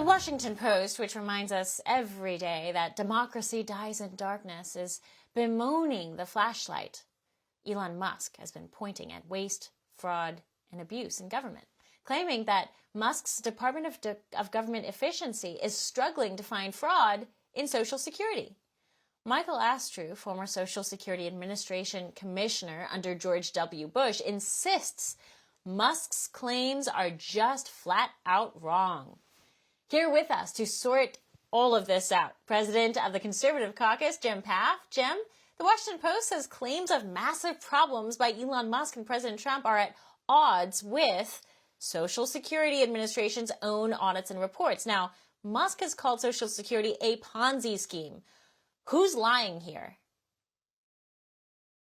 The Washington Post, which reminds us every day that democracy dies in darkness, is bemoaning the flashlight Elon Musk has been pointing at waste, fraud, and abuse in government, claiming that Musk's Department of Government Efficiency is struggling to find fraud in Social Security. Michael Astrew, former Social Security Administration Commissioner under George W. Bush, insists Musk's claims are just flat out wrong. Here with us to sort all of this out, President of the Conservative Caucus, Jim Pfaff. Jim, the Washington Post says claims of massive problems by Elon Musk and President Trump are at odds with Social Security Administration's own audits and reports. Now, Musk has called Social Security a Ponzi scheme. Who's lying here?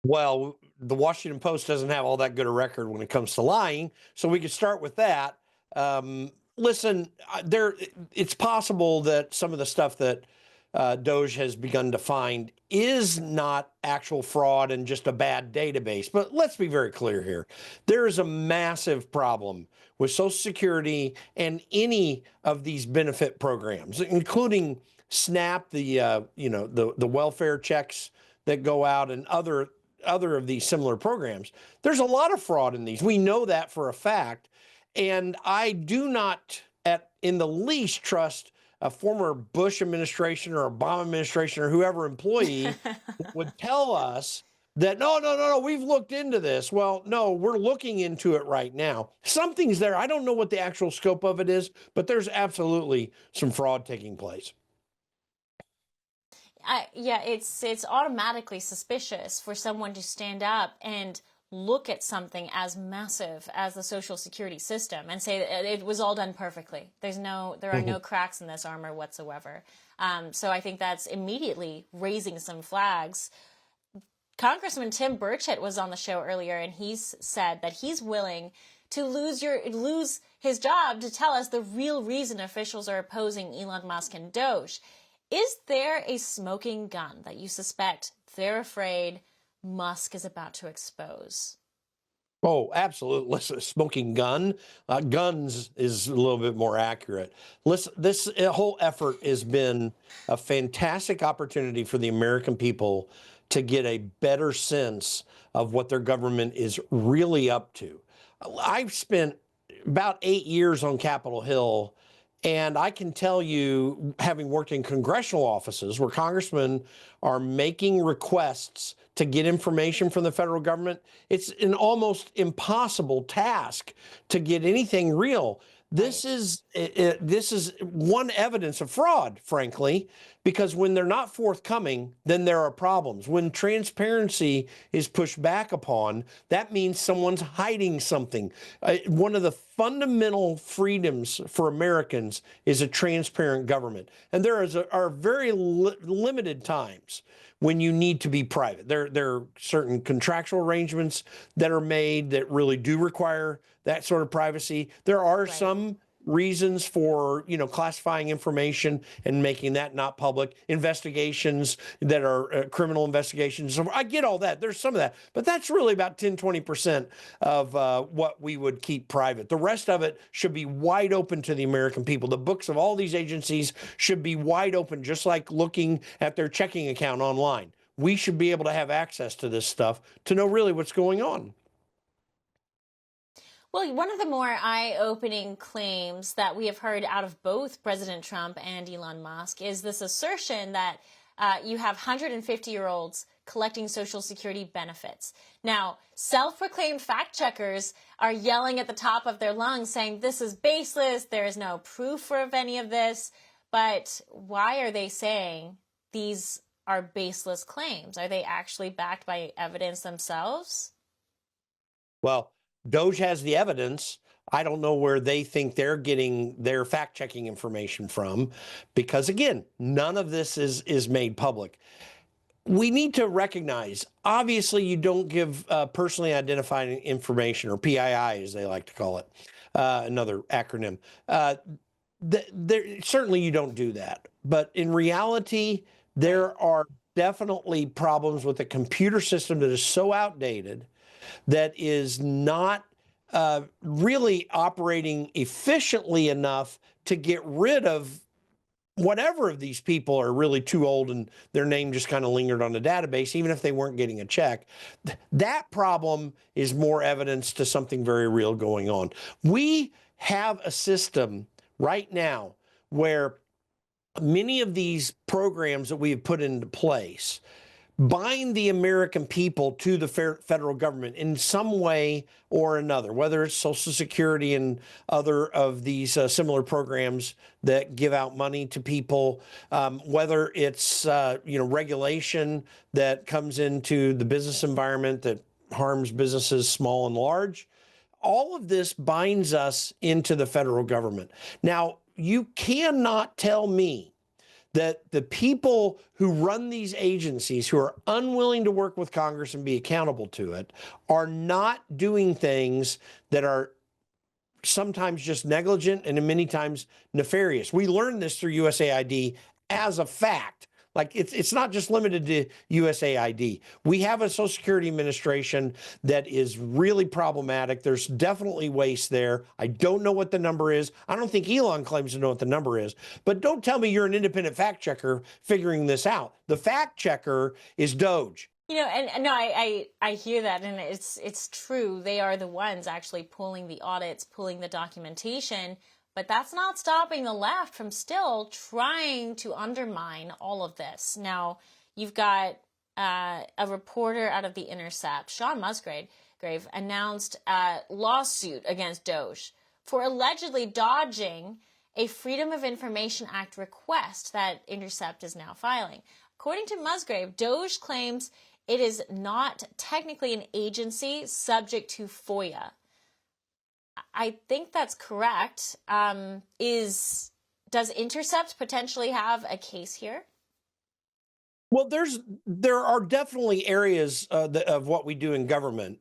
Well, the Washington Post doesn't have all that good a record when it comes to lying, so we could start with that. Listen, it's possible that some of the stuff that DOGE has begun to find is not actual fraud and just a bad database. But let's be very clear here. There is a massive problem with Social Security and any of these benefit programs, including SNAP, the welfare checks that go out, and other of these similar programs. There's a lot of fraud in these. We know that for a fact. And I do not in the least trust a former Bush administration or Obama administration or whoever employee would tell us that, no, we've looked into this. Well, no, we're looking into it right now. Something's there. I don't know what the actual scope of it is, but there's absolutely some fraud taking place. Yeah, it's automatically suspicious for someone to stand up and look at something as massive as the Social Security system and say that it was all done perfectly. There are no cracks in this armor whatsoever. So I think that's immediately raising some flags. Congressman Tim Burchett was on the show earlier, and he's said that he's willing to lose his job to tell us the real reason officials are opposing Elon Musk and DOGE. Is there a smoking gun that you suspect they're afraid Musk is about to expose? Oh, absolutely. Listen, smoking gun. Guns is a little bit more accurate. Listen, this whole effort has been a fantastic opportunity for the American people to get a better sense of what their government is really up to. I've spent about 8 years on Capitol Hill, and I can tell you, having worked in congressional offices where congressmen are making requests to get information from the federal government, it's an almost impossible task to get anything real. This is one evidence of fraud, frankly, because when they're not forthcoming, then there are problems. When transparency is pushed back upon, that means someone's hiding something. One of the fundamental freedoms for Americans is a transparent government. And there are very limited times when you need to be private. There are certain contractual arrangements that are made that really do require that sort of privacy. There are some reasons for, classifying information and making that not public. Investigations that are criminal investigations. So I get all that. There's some of that. But that's really about 10, 20% of what we would keep private. The rest of it should be wide open to the American people. The books of all these agencies should be wide open, just like looking at their checking account online. We should be able to have access to this stuff to know really what's going on. Well, one of the more eye-opening claims that we have heard out of both President Trump and Elon Musk is this assertion that you have 150-year-olds collecting Social Security benefits. Now, self-proclaimed fact-checkers are yelling at the top of their lungs saying this is baseless, there is no proof of any of this. But why are they saying these are baseless claims? Are they actually backed by evidence themselves? Well, DOGE has the evidence. I don't know where they think they're getting their fact-checking information from, because, again, none of this is made public. We need to recognize, obviously, you don't give personally identified information, or PII, as they like to call it, another acronym. Certainly you don't do that. But in reality, there are definitely problems with a computer system that is so outdated that is not really operating efficiently enough to get rid of whatever of these people are really too old and their name just kind of lingered on the database, even if they weren't getting a check. That problem is more evidence to something very real going on. We have a system right now where many of these programs that we have put into place bind the American people to the federal government in some way or another, whether it's Social Security and other of these similar programs that give out money to people, whether it's regulation that comes into the business environment that harms businesses small and large. All of this binds us into the federal government. Now, you cannot tell me that the people who run these agencies, who are unwilling to work with Congress and be accountable to it, are not doing things that are sometimes just negligent and many times nefarious. We learned this through USAID as a fact. Like it's not just limited to USAID. We have a Social Security Administration that is really problematic. There's definitely waste there. I don't know what the number is. I don't think Elon claims to know what the number is. But don't tell me you're an independent fact checker figuring this out. The fact checker is DOGE. You know, and no, I hear that, and it's true. They are the ones actually pulling the audits, pulling the documentation. But that's not stopping the left from still trying to undermine all of this. Now, you've got a reporter out of the Intercept, Sean Musgrave, announced a lawsuit against DOGE for allegedly dodging a Freedom of Information Act request that Intercept is now filing. According to Musgrave, DOGE claims it is not technically an agency subject to FOIA. I think that's correct. Does Intercept potentially have a case here? Well, there are definitely areas of what we do in government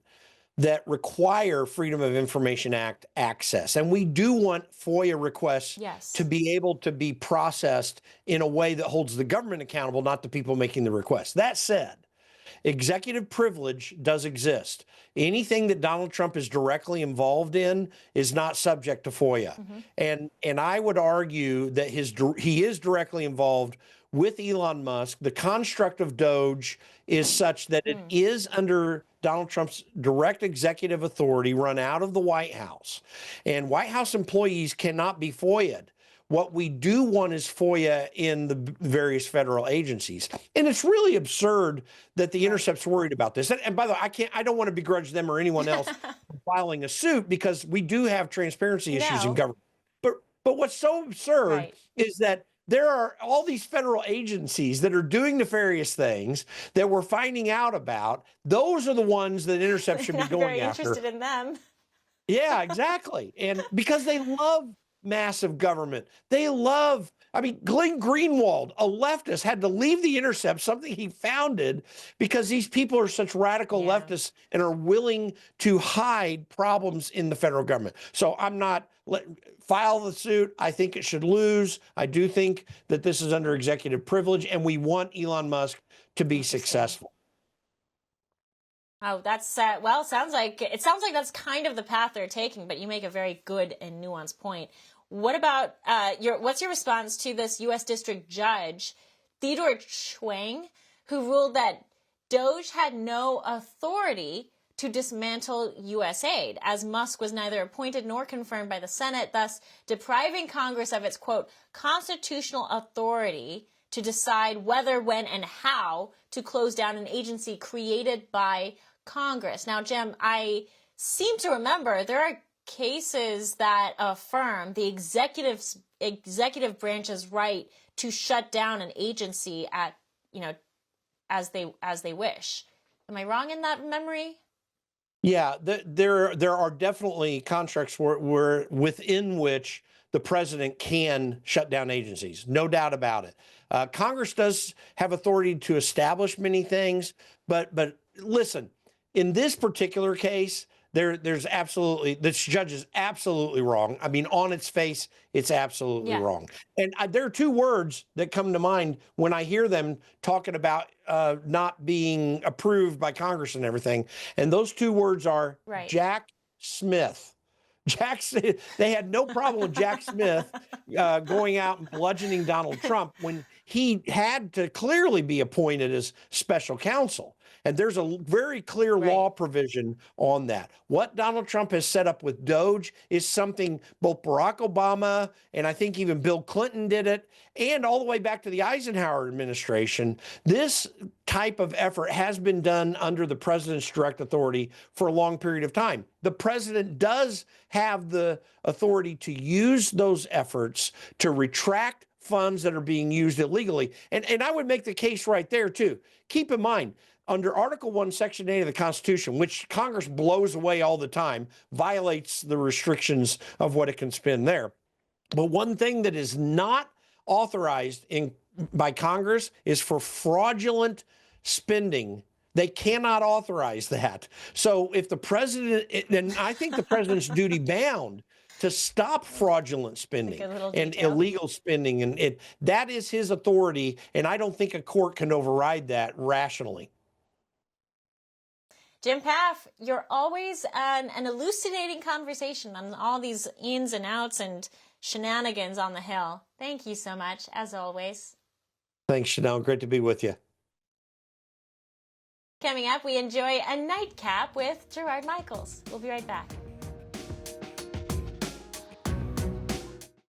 that require Freedom of Information Act access. And we do want FOIA requests to be able to be processed in a way that holds the government accountable, not the people making the request. That said, executive privilege does exist. Anything that Donald Trump is directly involved in is not subject to FOIA. And I would argue that he is directly involved with Elon Musk. The construct of DOGE is such that it is under Donald Trump's direct executive authority run out of the White House. And White House employees cannot be FOIA'd. What we do want is FOIA in the various federal agencies. And it's really absurd that the Intercept's worried about this. And by the way, I don't want to begrudge them or anyone else filing a suit because we do have transparency issues in government. But what's so absurd is that there are all these federal agencies that are doing nefarious things that we're finding out about. Those are the ones that Intercept should be going after. Interested in them. Yeah, exactly. And because they love massive government. They love, Glenn Greenwald, a leftist, had to leave the Intercept, something he founded, because these people are such radical leftists and are willing to hide problems in the federal government. So I'm not, file the suit. I think it should lose. I do think that this is under executive privilege, and we want Elon Musk to be successful. Oh, that's well, it sounds like that's kind of the path they're taking, but you make a very good and nuanced point. What about what's your response to this U.S. District Judge, Theodore Chwang, who ruled that DOGE had no authority to dismantle USAID, as Musk was neither appointed nor confirmed by the Senate, thus depriving Congress of its, quote, constitutional authority to decide whether, when, and how to close down an agency created by Congress. Now, Jim, I seem to remember there are cases that affirm the executive branch's right to shut down an agency at, as they wish. Am I wrong in that memory? Yeah, there are definitely contracts where within which the president can shut down agencies, no doubt about it. Congress does have authority to establish many things, but listen, in this particular case, this judge is absolutely wrong. On its face, it's absolutely wrong. And there are two words that come to mind when I hear them talking about not being approved by Congress and everything. And those two words are Jack Smith. They had no problem with Jack Smith going out and bludgeoning Donald Trump when he had to clearly be appointed as special counsel. And there's a very clear law provision on that. What Donald Trump has set up with DOGE is something both Barack Obama and I think even Bill Clinton did it, and all the way back to the Eisenhower administration. This type of effort has been done under the president's direct authority for a long period of time. The president does have the authority to use those efforts to retract funds that are being used illegally. And I would make the case right there, too. Keep in mind, under Article 1, Section 8 of the Constitution, which Congress blows away all the time, violates the restrictions of what it can spend there. But one thing that is not authorized by Congress is for fraudulent spending. They cannot authorize that. So if the president, then I think the president's duty bound to stop fraudulent spending and illegal spending. And that is his authority. And I don't think a court can override that rationally. Jim Pfaff, you're always an elucidating conversation on all these ins and outs and shenanigans on the Hill. Thank you so much, as always. Thanks, Chanel. Great to be with you. Coming up, we enjoy a nightcap with Gerard Michaels. We'll be right back.